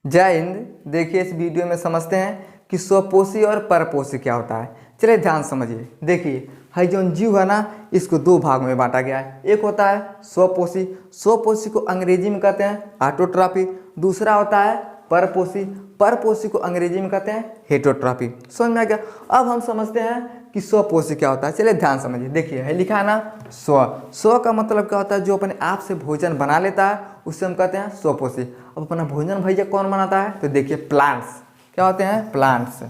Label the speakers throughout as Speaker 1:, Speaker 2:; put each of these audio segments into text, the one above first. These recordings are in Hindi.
Speaker 1: जय हिंद। देखिए इस वीडियो में समझते हैं कि स्वपोषी और परपोषी क्या होता है। चलिए ध्यान समझिए। देखिए है जो जीव है ना, इसको दो भाग में बांटा गया है। एक होता है स्वपोषी, स्वपोषी को अंग्रेजी में कहते हैं ऑटोट्रॉफी। दूसरा होता है परपोषी, परपोषी को अंग्रेजी में कहते हैं हेटरोट्रॉफी। समझ में आ गया। अब हम समझते हैं कि स्वपोषी क्या होता है। चलिए ध्यान समझिए। देखिए है लिखा है ना स्व। स्व का मतलब क्या होता है? जो अपने आप से भोजन बना लेता है उससे हम कहते हैं स्वपोषी। अब अपना भोजन भैया कौन बनाता है? तो देखिए प्लांट्स। क्या होते हैं? प्लांट्स।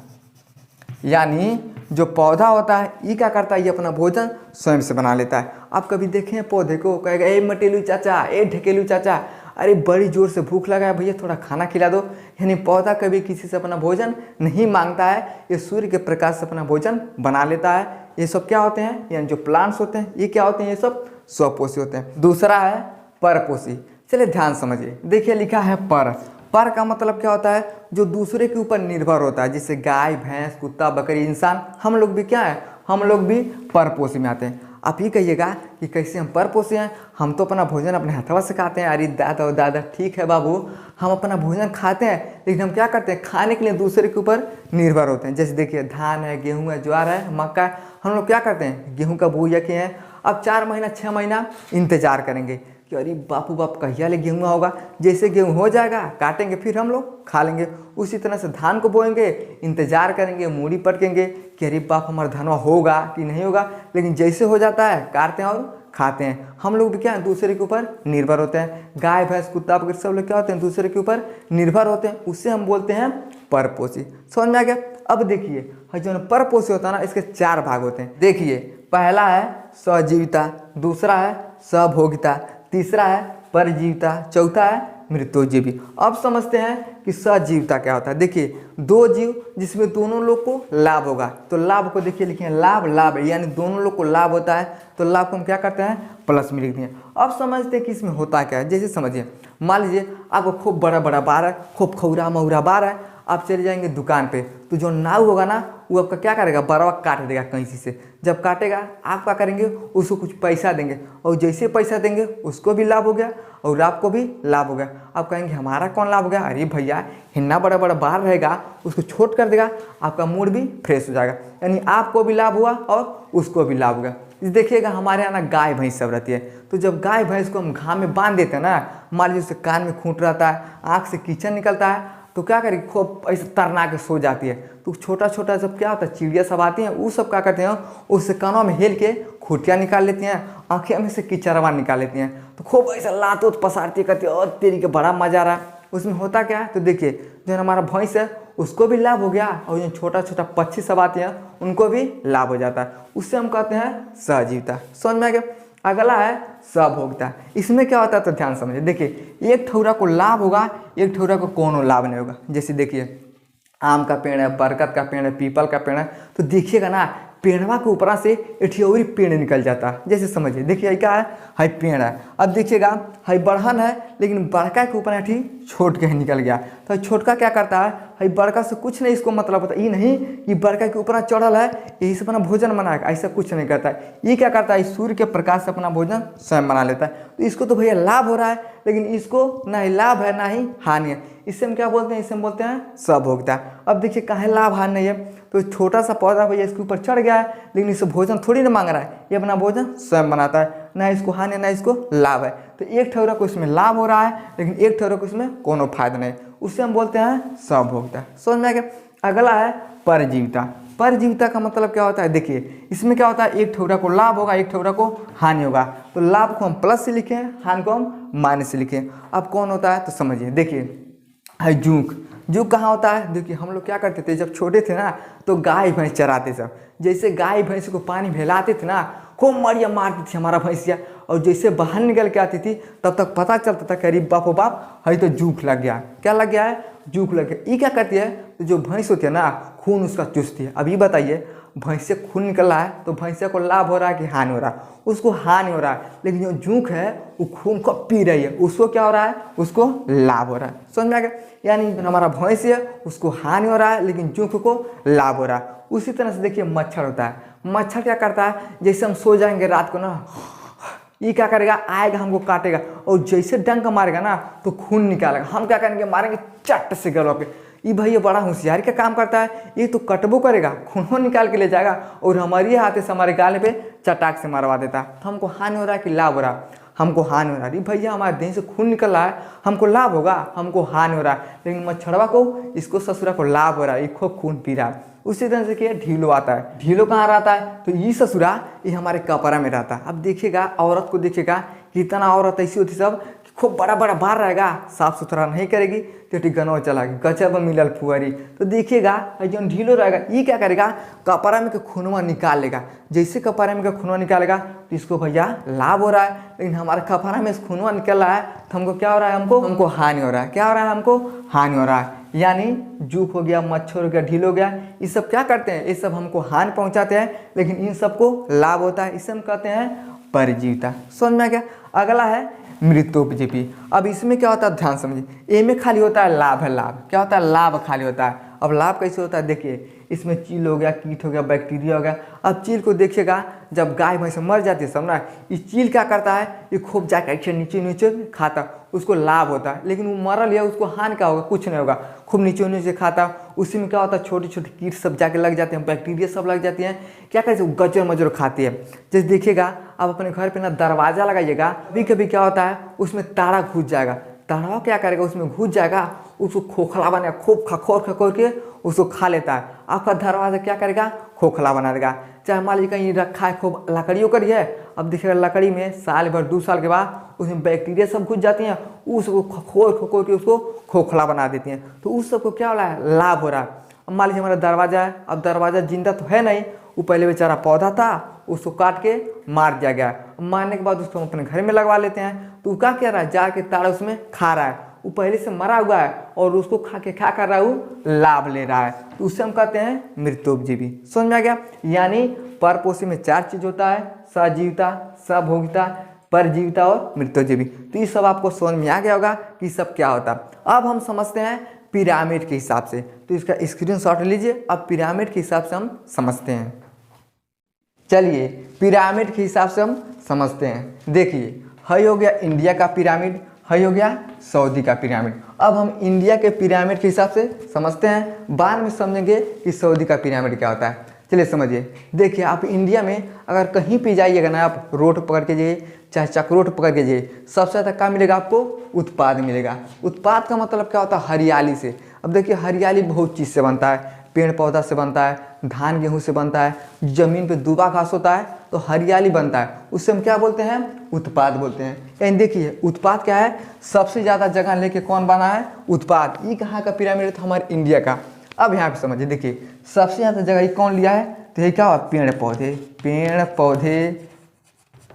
Speaker 1: यानी जो पौधा होता है ये क्या करता है? ये अपना भोजन स्वयं से बना लेता है। आप कभी देखें पौधे को, कहेगा ए मटेलू चाचा, ए ढकेलू चाचा, अरे बड़ी जोर से भूख लगा है भैया थोड़ा खाना खिला दो। यानी पौधा कभी किसी से अपना भोजन नहीं मांगता है, ये सूर्य के प्रकाश से अपना भोजन बना लेता है। ये सब क्या होते हैं? यानी जो प्लांट्स होते हैं ये क्या होते हैं? ये सब स्वपोषी होते हैं। दूसरा है परपोषी। चलिए ध्यान समझिए। देखिए लिखा है पर। पर का मतलब क्या होता है? जो दूसरे के ऊपर निर्भर होता है, जैसे गाय, भैंस, कुत्ता, बकरी, इंसान। हम लोग भी क्या है? हम लोग भी परपोषी में आते हैं। आप ये कहिएगा कि कैसे हम परपोषी हैं? हम तो अपना भोजन अपने हथवा से खाते हैं। अरे दादा दादा ठीक है बाबू, हम अपना भोजन खाते हैं, लेकिन हम क्या करते हैं? खाने के लिए दूसरे के ऊपर निर्भर होते हैं। जैसे देखिए धान है, गेहूँ है, ज्वार है, मक्का है। हम लोग क्या करते हैं? गेहूँ का बोया किए हैं, अब 4 महीना 6 महीना इंतजार करेंगे कि अरे बापू बाप कहिया ले गेहूँ होगा। जैसे गेहूँ हो जाएगा काटेंगे, फिर हम लोग खा लेंगे। उसी तरह से धान को बोएंगे, इंतजार करेंगे, मूड़ी पटकेंगे कि अरे बाप हमारा धनवा होगा कि नहीं होगा। लेकिन जैसे हो जाता है काटते हैं और खाते हैं। हम लोग भी क्या है? दूसरे के ऊपर निर्भर होते हैं। गाय, भैंस, कुत्ता, बकरी सब लोग क्या होते हैं? दूसरे के ऊपर निर्भर होते हैं। उससे हम बोलते हैं परपोषी। समझ में आ गया। अब देखिए जो परपोषी होता है ना, इसके 4 भाग होते हैं। देखिए पहला है सजीविता, दूसरा है सहभोगिता, तीसरा है परजीविता, चौथा है मृत्युजीवी। अब समझते हैं कि सजीविता क्या होता है। देखिए दो जीव जिसमें दोनों लोग को लाभ होगा, तो लाभ को देखिए लिखे हैं लाभ, लाभ यानी दोनों लोग को लाभ होता है, तो लाभ को हम क्या करते हैं? प्लस में लिख दिए। अब समझते हैं कि इसमें होता क्या है। जैसे समझिए, मान लीजिए आपको खूब बड़ा बड़ा बार है, खूब खौरा मऊरा बार है। आप चले जाएंगे दुकान पे, तो जो नाव होगा ना वो आपका क्या करेगा? बरवा काट देगा कैंची से। जब काटेगा आप क्या करेंगे? उसको कुछ पैसा देंगे, और जैसे पैसा देंगे उसको भी लाभ हो गया और आपको भी लाभ हो गया। आप कहेंगे हमारा कौन लाभ हो गया? अरे भैया हिन्ना बड़ा बड़ा बाहर रहेगा, उसको छोट कर देगा, आपका मूड भी फ्रेश हो जाएगा। यानी आपको भी लाभ हुआ और उसको भी लाभ हो गया। देखिएगा हमारे यहाँ ना गाय भैंस सब रहती है, तो जब गाय भैंस को हम घाम में बांध देते हैं ना, मान लीजिए उससे कान में खूंट रहता है, आँख से कीचड़ निकलता है, तो क्या करेगी? खूब ऐसे तरना के सो जाती है। तो छोटा छोटा सब क्या होता है? चिड़िया सब आती हैं, वो सब क्या करते हैं? उससे कानों में हेल के खूटियाँ निकाल लेती हैं, आँखें में से कीचड़वा निकाल लेती हैं। तो खूब ऐसा लात उत पसारती करती है, और तेरी के बड़ा मजा आ रहा है। उसमें होता क्या है? तो देखिए जो हमारा भैंस है उसको भी लाभ हो गया, और जो छोटा छोटा पक्षी सब आते हैं उनको भी लाभ हो जाता है। उससे हम कहते हैं सहजीविता। समझ में आ गया। अगला है सहभोगिता। इसमें क्या होता है? तो ध्यान समझिए। देखिए एक ठौरा को लाभ होगा, एक ठौरा को कोनो लाभ नहीं होगा। जैसे देखिए आम का पेड़ है, बरगद का पेड़ है, पीपल का पेड़ है, तो देखिएगा ना पेड़वा के ऊपर से एठियोरी पेड़ निकल जाता है। जैसे समझिए देखिए क्या है पेड़ है। अब देखिएगा है बढ़न है, लेकिन बड़का के ऊपर एठी छोट के निकल गया, तो छोटका क्या करता है? बड़का से कुछ नहीं इसको मतलब होता। ये नहीं कि बड़का के ऊपर चढ़ल है यही से अपना भोजन बनाएगा, ऐसा कुछ नहीं करता है। ये क्या करता है? सूर्य के प्रकाश से अपना भोजन स्वयं बना लेता है। तो इसको तो भैया लाभ हो रहा है, लेकिन इसको ना ही लाभ है ना ही हानि है। इससे हम क्या बोलते हैं? इससे हम बोलते हैं सहभोगिता। अब देखिए काहे लाभ हानि नहीं है? तो छोटा सा पौधा भैया इसके ऊपर चढ़ गया है, लेकिन इससे भोजन थोड़ी ना मांग रहा है, ये अपना भोजन स्वयं बनाता है। ना इसको हानि ना इसको लाभ है। तो एक ठौरा को इसमें लाभ हो रहा है, लेकिन एक ठौरा को इसमें कोनो फायदा नहीं, उससे हम बोलते हैं सहभोगिता। समझ में आ गया। अगला है परजीविता। परजीविता का मतलब क्या होता है? देखिए इसमें क्या होता है? एक ठौरा को लाभ होगा, एक ठौरा को हानि होगा। तो लाभ को हम प्लस से लिखें, हानि को हम माइनस से लिखें। अब कौन होता है? तो समझिए। देखिए है जूक। जूक कहाँ होता है? देखिए हम लोग क्या करते थे जब छोटे थे ना, तो गाय भैंस चराते सब। जैसे गाय भैंस को पानी पिलाते थे ना, खूब मरिया मारती थी हमारा भैंसिया, और जैसे बाहर निकल के आती थी तब तक पता चलता था कि अरे बाप ओ बाप है तो जूक लग गया। क्या लग गया है? जूक लग गया। ये क्या करती है? तो जो भैंस होती है ना, खून उसका चूसती है। अभी बताइए भैंस से खून निकल रहा है तो भैंस को लाभ हो रहा है कि हानि हो रहा है? उसको हानि हो रहा है। लेकिन जो जूक है वो खून को पी रही है, उसको क्या हो रहा है? उसको लाभ हो रहा है। समझ में आ गया। यानी हमारा भैंस है उसको हानि हो रहा है, लेकिन जूक को लाभ हो रहा है। उसी तरह से देखिए मच्छर होता है। मच्छर क्या करता है? जैसे हम सो जाएंगे रात को ना, ये क्या करेगा, आएगा हमको काटेगा और जैसे डंक मारेगा ना तो खून निकालेगा। हम क्या करेंगे, मारेंगे चट से गलों पे। ये भैया बड़ा होशियारी का काम करता है, ये तो कटबो करेगा, खून निकाल के ले जाएगा और हमारे हाथ से हमारे गाल पे चटाक से मरवा देता है। तो हमको हानि हो रहा है कि लाभ हो रहा है? हमको हानि हो रहा है। भैया हमारे देह से खून निकल रहा है, हमको लाभ होगा? हमको हानि हो रहा है। लेकिन मच्छरवा को, इसको ससुरा को लाभ हो रहा है, ये खूब खून पी रहा है। उसी तरह से क्या, ढीलो आता है। ढीलो कहाँ रहता है, तो ये ससुरा ये हमारे कपड़ा में रहता है। अब देखिएगा औरत को, देखिएगा कितना औरत ऐसी होती सब खूब बड़ा बड़ा बार रहेगा, साफ सुथरा नहीं करेगी तो गनौ चलागी, गचब मिलल फुअरी। तो देखिएगा जो ढीलो रहेगा ये क्या करेगा, कपड़ा में के खूनवा निकाल लेगा। जैसे कपड़ा में का खूनवा निकालेगा तो इसको भैया लाभ हो रहा है। लेकिन हमारे कपड़ा में से खूनवा निकल रहा है तो हमको क्या हो रहा है, हमको हानि हो रहा है। क्या हो रहा है, हमको हानि हो रहा है। यानी जूक हो गया, मच्छर हो गया, ढील हो गया, ये सब क्या करते हैं, ये सब हमको हानि पहुंचाते हैं, लेकिन इन सबको लाभ होता है। इसे हम कहते हैं परजीविता। समझ में आ गया। अगला है मृत्योपजीवी। अब इसमें क्या होता है, ध्यान समझिए। ए में खाली होता है लाभ है, लाभ क्या होता है, लाभ खाली होता है। अब लाभ कैसे होता है, देखिए इसमें चील हो गया, कीट हो गया, बैक्टीरिया हो गया। अब चील को देखिएगा, जब गाय भैंस मर जाती है सब ना, ये चील क्या करता है, ये खूब जाकर ऐसे नीचे नीचे खाता, उसको लाभ होता है। लेकिन वो मरल है, उसको हानि क्या होगा, कुछ नहीं होगा, खूब नीचे नीचे खाता। उसी में क्या होता है, छोटे छोटे कीट सब जाके लग जाते हैं, बैक्टीरिया सब लग जाती हैं। क्या कहते हैं, गजर मजर खाती है। जैसे देखिएगा आप अपने घर पे ना दरवाज़ा लगाइएगा, कभी कभी क्या होता है उसमें तारा घुस जाएगा। तारा क्या करेगा, उसमें घुस जाएगा, उसको खोखला बना खूब खखोर खखोर के उसको खा लेता है। आपका दरवाजा क्या करेगा, खोखला बना देगा। चाहे मान लीजिए कहीं रखा है, खूब लकड़ियों करी है, अब देखिएगा लकड़ी में साल भर 2 साल के बाद उसमें बैक्टीरिया सब घुस जाती हैं, उसको खखोर खखोर के उसको खोखला बना देती हैं। तो उस सबको क्या हो रहा है, लाभ हो रहा है। अब मान लीजिए हमारा दरवाजा है, अब दरवाजा जिंदा तो है नहीं, वो पहले बेचारा पौधा था, उसको काट के मार दिया गया। मारने के बाद उसको हम अपने घर में लगवा लेते हैं, तो वो क्या कह रहा है, जाके तारा उसमें खा रहा है। वो पहले से मरा हुआ है और उसको खा के क्या कर रहा है, वो लाभ ले रहा है। तो उससे हम कहते हैं मृत्योपजीवी। समझ में आ गया। यानी परपोषी में 4 चीज होता है, सजीवता, सभोगिता, परजीविता और मृत्योपजीवी। तो ये सब आपको समझ में आ गया होगा कि सब क्या होता है। अब हम समझते हैं पिरामिड के हिसाब से, तो इसका स्क्रीनशॉट लीजिए। अब पिरामिड के हिसाब से हम समझते हैं। चलिए पिरामिड के हिसाब से हम समझते हैं। देखिए है हो गया इंडिया का पिरामिड, है हो गया सऊदी का पिरामिड। अब हम इंडिया के पिरामिड के हिसाब से समझते हैं, बाद में समझेंगे कि सऊदी का पिरामिड क्या होता है। चलिए समझिए। देखिए आप इंडिया में अगर कहीं भी जाइएगा ना, आप रोड पकड़ के जाइए चाहे चक्रोट पकड़ के जाइए, सबसे ज़्यादा क्या मिलेगा आपको, उत्पाद मिलेगा। उत्पाद का मतलब क्या होता है, हरियाली से। अब देखिए हरियाली बहुत चीज़ से बनता है, पेड़ पौधा से बनता है, धान गेहूँ से बनता है, ज़मीन पे दूबा घास होता है तो हरियाली बनता है, उससे हम क्या बोलते हैं, उत्पाद बोलते हैं। यानी देखिए उत्पाद क्या है, सबसे ज़्यादा जगह लेके कौन बना है, उत्पाद। ये कहाँ का पिरामिड है, तो हमारे इंडिया का। अब यहाँ पे समझिए, देखिए सबसे ज़्यादा जगह ये कौन लिया है, तो ये क्या हुआ, पेड़ पौधे। पेड़ पौधे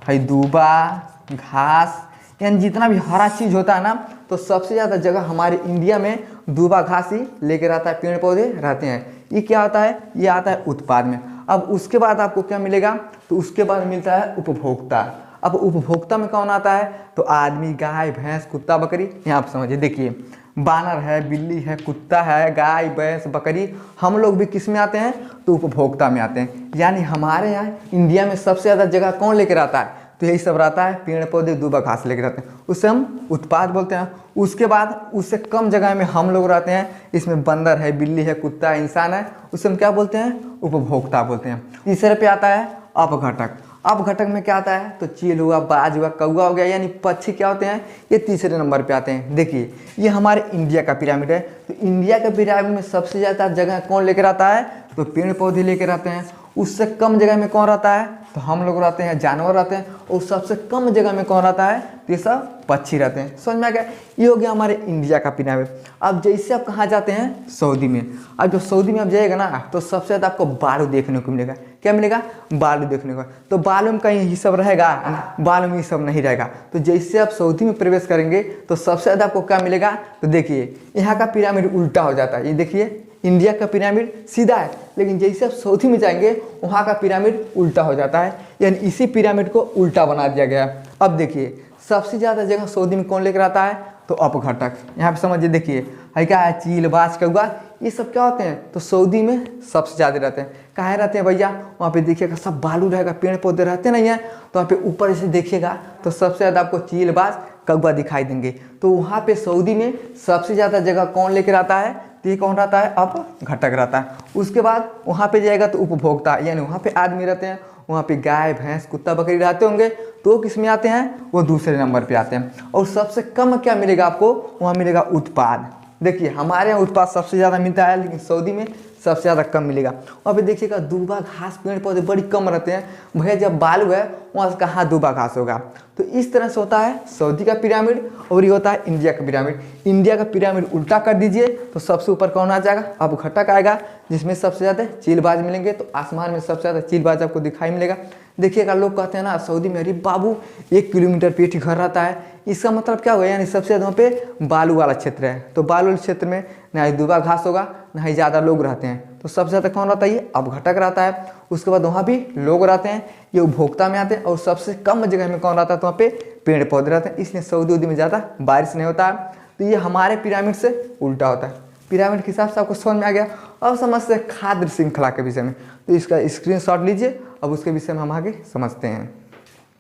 Speaker 1: है, दूबा घास, यानी जितना भी हरा चीज़ होता है ना, तो सबसे ज़्यादा जगह हमारे इंडिया में दूबा घास ही लेके रहता है, पेड़ पौधे रहते हैं। ये क्या आता है, ये आता है उत्पाद में। अब उसके बाद आपको क्या मिलेगा, तो उसके बाद मिलता है उपभोक्ता। अब उपभोक्ता में कौन आता है, तो आदमी, गाय भैंस, कुत्ता बकरी। यहाँ आप समझिए, देखिए बानर है, बिल्ली है, कुत्ता है, गाय भैंस बकरी, हम लोग भी किस में आते हैं, तो उपभोक्ता में आते हैं। यानी हमारे यहाँ इंडिया में सबसे ज़्यादा जगह कौन लेके रहता है, तो यही सब रहता है, पेड़ पौधे दूबा घास लेके रहते हैं, उससे हम उत्पाद बोलते हैं। उसके बाद उससे कम जगह में हम लोग रहते हैं, इसमें बंदर है, बिल्ली है, कुत्ता है, इंसान है, उससे हम क्या बोलते हैं, उपभोक्ता बोलते हैं। तीसरे पे आता है अपघटक। अपघटक में क्या आता है, तो चील हुआ, बाज हुआ, कौवा हो गया, यानी पक्षी क्या होते हैं, ये तीसरे नंबर पे आते हैं। देखिए ये हमारे इंडिया का पिरामिड है, तो इंडिया के पिरामिड में सबसे ज़्यादा जगह कौन लेकर आता है, तो पेड़ पौधे लेकर आते हैं। उससे कम जगह में कौन रहता है, तो हम लोग रहते हैं, जानवर रहते हैं। और सबसे कम जगह में कौन रहता है, तो ये सब पक्षी रहते हैं। समझ में आ गया। ये हो गया हमारे इंडिया का पिरामिड। अब जैसे आप कहाँ जाते हैं, सऊदी में। अब जब सऊदी में आप जाइएगा ना, तो सबसे ज़्यादा आपको बालू देखने को मिलेगा। क्या मिलेगा, बालू देखने को। तो बालू में कहीं ये सब रहेगा, बालू में ये सब नहीं रहेगा। तो जैसे आप सऊदी में प्रवेश करेंगे तो सबसे ज़्यादा आपको क्या मिलेगा, तो देखिए यहाँ का पिरामिड उल्टा हो जाता है। ये देखिए इंडिया का पिरामिड सीधा है, लेकिन जैसे आप सऊदी में जाएंगे वहाँ का पिरामिड उल्टा हो जाता है, यानी इसी पिरामिड को उल्टा बना दिया गया है। अब देखिए सबसे ज़्यादा जगह सऊदी में कौन लेकर आता है, तो अपघटक। यहाँ पे समझिए, देखिए है क्या है, चील, बाज, कौवा, ये सब क्या होते हैं, तो सऊदी में सबसे ज़्यादा रहते हैं। कहाँ रहते हैं भैया, वहाँ पे देखिएगा सब बालू रहेगा, पेड़ पौधे रहते नहीं हैं, तो वहाँ पे ऊपर से देखिएगा तो सबसे ज़्यादा आपको चील, बाज, कौवा दिखाई देंगे। तो वहाँ पे सऊदी में सबसे ज़्यादा जगह कौन लेकर आता है, तो ये कौन रहता है, अपघटक रहता है। उसके बाद वहाँ पे जाएगा तो उपभोक्ता, यानी वहाँ पे आदमी रहते हैं, वहाँ पे गाय, भैंस, कुत्ता, बकरी रहते होंगे, तो किस में आते हैं, वो दूसरे नंबर पे आते हैं। और सबसे कम क्या मिलेगा आपको, वहाँ मिलेगा उत्पाद। देखिए हमारे यहाँ उत्पाद सबसे ज़्यादा मिलता है, लेकिन सऊदी में सबसे ज़्यादा कम मिलेगा। वहाँ पे देखिएगा दूबा घास, पेड़ पौधे बड़ी कम रहते हैं। भैया जब बालू है वहाँ से कहाँ दूबा घास होगा। तो इस तरह से होता है सऊदी का पिरामिड, और ये होता है इंडिया का पिरामिड। इंडिया का पिरामिड उल्टा कर दीजिए तो सबसे ऊपर कौन आ जाएगा, अपघटक आएगा, जिसमें सबसे ज़्यादा चीलबाज मिलेंगे। तो आसमान में सबसे ज़्यादा चीलबाज आपको दिखाई मिलेगा। देखिएगा लोग कहते हैं ना सऊदी में, अरे बाबू 1 किलोमीटर पे ही घर रहता है, इसका मतलब क्या हुआ, यानी सबसे ज़्यादा वहाँ पे बालू वाला क्षेत्र है। तो बालू वाले क्षेत्र में ना ही दूबा घास होगा, ना ही ज़्यादा लोग रहते हैं। तो सबसे ज़्यादा कौन रहता है, ये अपघटक रहता है। उसके बाद वहाँ भी लोग रहते हैं, ये उपभोक्ता में आते हैं। और सबसे कम जगह में कौन रहता है, तो वहाँ पे पेड़ पौधे रहते हैं, इसलिए सऊदी में ज़्यादा बारिश नहीं होता है। तो ये हमारे पिरामिड से उल्टा होता है। पिरामिड के हिसाब से आपको समझ में आ गया। अब समझते हैं खाद्य श्रृंखला के विषय में, तो इसका स्क्रीनशॉट लीजिए। अब उसके विषय में हम आगे समझते हैं।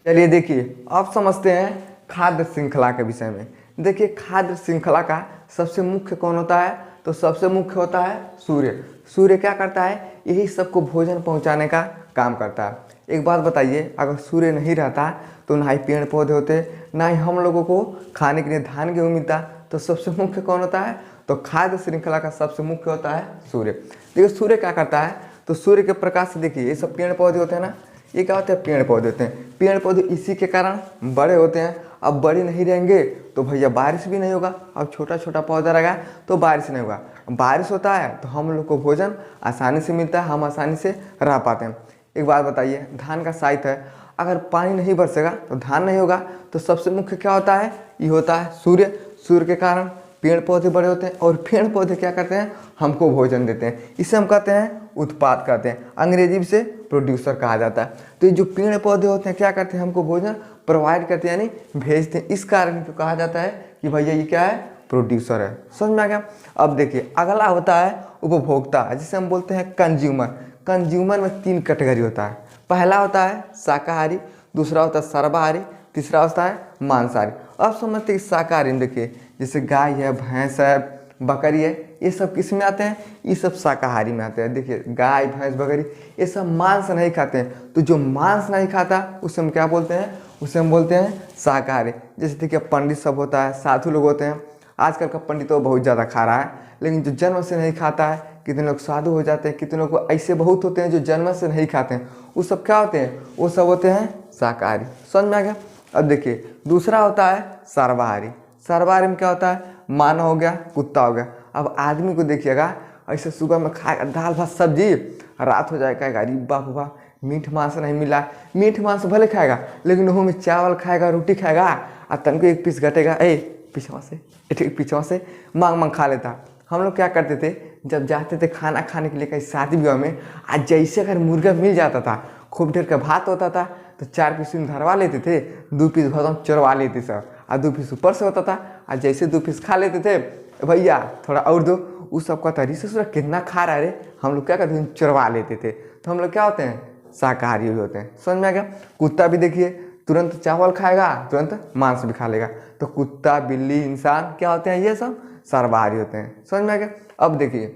Speaker 1: चलिए देखिए, अब समझते हैं खाद्य श्रृंखला के विषय में। देखिए खाद्य श्रृंखला का सबसे मुख्य कौन होता है, तो सबसे मुख्य होता है सूर्य। सूर्य क्या करता है, यही सबको भोजन पहुंचाने का काम करता है। एक बात बताइए, अगर सूर्य नहीं रहता तो ना ही पेड़ पौधे होते, ना ही हम लोगों को खाने के लिए धान गेहूँ मिलता। तो सबसे मुख्य कौन होता है, तो खाद्य श्रृंखला का सबसे मुख्य होता है सूर्य। देखिए सूर्य क्या करता है, तो सूर्य के प्रकाश से देखिए ये सब पेड़ पौधे होते हैं ना, ये क्या होते हैं, पेड़ पौधे होते हैं। पेड़ पौधे इसी के कारण बड़े होते हैं। अब बड़े नहीं रहेंगे तो भैया बारिश भी नहीं होगा। अब छोटा छोटा पौधा रहेगा तो बारिश नहीं होगा। बारिश होता है तो हम लोग को भोजन आसानी से मिलता है, हम आसानी से रह पाते हैं। एक बात बताइए, धान का साइत है, अगर पानी नहीं बरसेगा तो धान नहीं होगा। तो सबसे मुख्य क्या होता है, ये होता है सूर्य। सूर्य के कारण पेड़ पौधे बड़े होते हैं, और पेड़ पौधे क्या करते हैं, हमको भोजन देते हैं। इसे हम कहते हैं उत्पाद कहते हैं, अंग्रेजी से प्रोड्यूसर कहा जाता है। तो ये जो पेड़ पौधे होते हैं क्या करते हैं, हमको भोजन प्रोवाइड करते हैं, यानी भेजते हैं। इस कारण को कहा जाता है कि भैया ये क्या है, प्रोड्यूसर है। समझ में आ गया। अब देखिए अगला होता है उपभोक्ता, जिसे हम बोलते हैं कंज्यूमर। कंज्यूमर में 3 कैटेगरी होता है। पहला होता है शाकाहारी, दूसरा होता है सर्वाहारी, तीसरा होता है मांसाहारी। अब समझते हैं शाकाहारी में, देखिए जैसे गाय है, भैंस है, बकरी है, ये सब किस में आते हैं, ये सब शाकाहारी में आते हैं। देखिए गाय, भैंस, बकरी ये सब मांस नहीं खाते हैं। तो जो मांस नहीं खाता उसे हम क्या बोलते हैं, उसे हम बोलते हैं शाकाहारी। जैसे देखिए पंडित सब होता है, साधु लोग होते हैं। आजकल का पंडित तो बहुत ज़्यादा खा रहा है, लेकिन जो जन्म से नहीं खाता है, कितने लोग साधु हो जाते हैं, कितने लोग ऐसे बहुत होते हैं जो जन्म से नहीं खाते हैं, वो सब क्या होते हैं, वो सब होते हैं शाकाहारी। समझ में आ गया। अब देखिए दूसरा होता है सर्वाहारी। सर्वाहारी में क्या होता है, मानव हो गया, कुत्ता हो गया। अब आदमी को देखिएगा ऐसे सुबह में खाएगा दाल भात सब्जी, रात हो जाएगा अरे बाप बाप मीठ मांस नहीं मिला। मीठ मांस भले खाएगा, लेकिन वो में चावल खाएगा, रोटी खाएगा, और तन को एक पीस घटेगा, पीछवा से मांग खा लेता। हम लोग क्या करते थे, जब जाते थे खाना खाने के लिए कहीं शादी विवाह में, आज जैसे अगर मुर्गा मिल जाता था, खूब ढेर का भात होता था, तो 4 पीस धरवा लेते थे, 2 पीस भरम चढ़वा लेते सर, और 2 पीस ऊपर से होता था। और जैसे 2 पीस खा लेते थे, भैया थोड़ा और दो, उस सब कहता रिश्ते कितना खा रहा है रे, हम लोग क्या करते हैं, चढ़वा लेते थे। तो हम लोग क्या होते हैं, शाकाहारी होते हैं। समझ में आ गया। कुत्ता भी देखिए तुरंत चावल खाएगा, तुरंत मांस भी खा लेगा। तो कुत्ता, बिल्ली, इंसान क्या होते हैं, ये सब सर्वाहारी होते हैं। समझ में आ गया। अब देखिए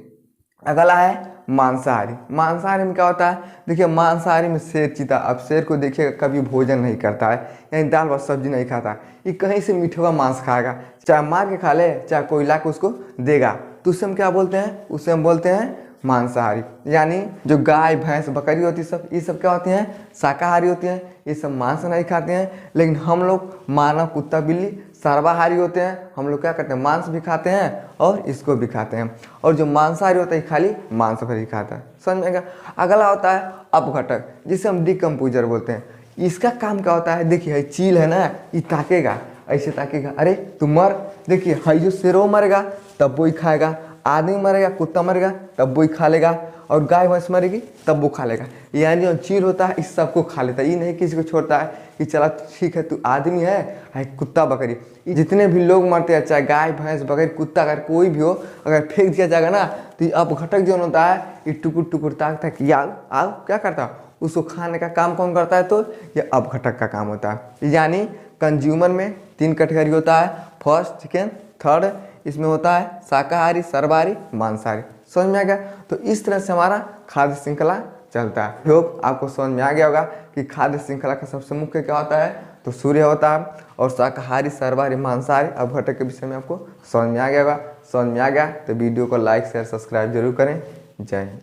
Speaker 1: अगला है मांसाहारी। मांसाहारी में क्या होता है, देखिए मांसाहारी में शेर, चीता। अब शेर को देखिएगा कभी भोजन नहीं करता है, यानी दाल भात सब्जी नहीं खाता, ये कहीं से मीठा मांस खाएगा, चाहे मार के खा ले, चाहे कोई ला के उसको देगा। तो उसे हम क्या बोलते हैं, उसे हम बोलते हैं मांसाहारी। यानी जो गाय, भैंस, बकरी होती है सब, ये सब क्या होती हैं, शाकाहारी होती हैं, ये सब मांस नहीं खाते हैं। लेकिन हम लोग मानव, कुत्ता, बिल्ली सर्वाहारी होते हैं। हम लोग क्या करते हैं, मांस भी खाते हैं और इसको भी खाते हैं। और जो मांसाहारी होता है खाली मांस भर ही खाता है। समझ में आएगा। अगला होता है अपघटक, जिसे हम डिकम्पोजर बोलते हैं। इसका काम क्या होता है, देखिए चील है ना, ये ताकेगा, ऐसे ताकेगा, अरे तू मर। देखिए हाई जो शेरों मरेगा तब वो ही खाएगा, आदमी मरेगा, कुत्ता मरेगा तब वो ही खा लेगा, और गाय भैंस मरेगी तब वो खा लेगा। यानी जो चील होता है इस सबको खा लेता है, ये नहीं किसी को छोड़ता है कि चला ठीक है तू आदमी है कुत्ता बकरी। जितने भी लोग मरते हैं चाहे गाय भैंस बकरी कुत्ता अगर कोई भी हो, अगर फेंक दिया जाएगा ना तो ये अपघटक जो होता है ये टुकुर टुकुर ताकता है कि आओ आओ क्या करता है, उसको खाने का काम कौन करता है, तो ये अपघटक का काम होता है। यानी कंज्यूमर में 3 कैटेगरी होता है, फर्स्ट सेकेंड थर्ड, इसमें होता है शाकाहारी सर्वाहारी मांसाहारी। समझ में आ गया? तो इस तरह से हमारा खाद्य श्रृंखला चलता है। होप आपको समझ में आ गया होगा कि खाद्य श्रृंखला का सबसे मुख्य क्या होता है, तो सूर्य होता है, और शाकाहारी सर्वाहारी मांसाहारी अपघटक के विषय में आपको समझ में आ गया होगा। समझ में आ गया तो वीडियो को लाइक शेयर सब्सक्राइब जरूर करें। जय हिंद।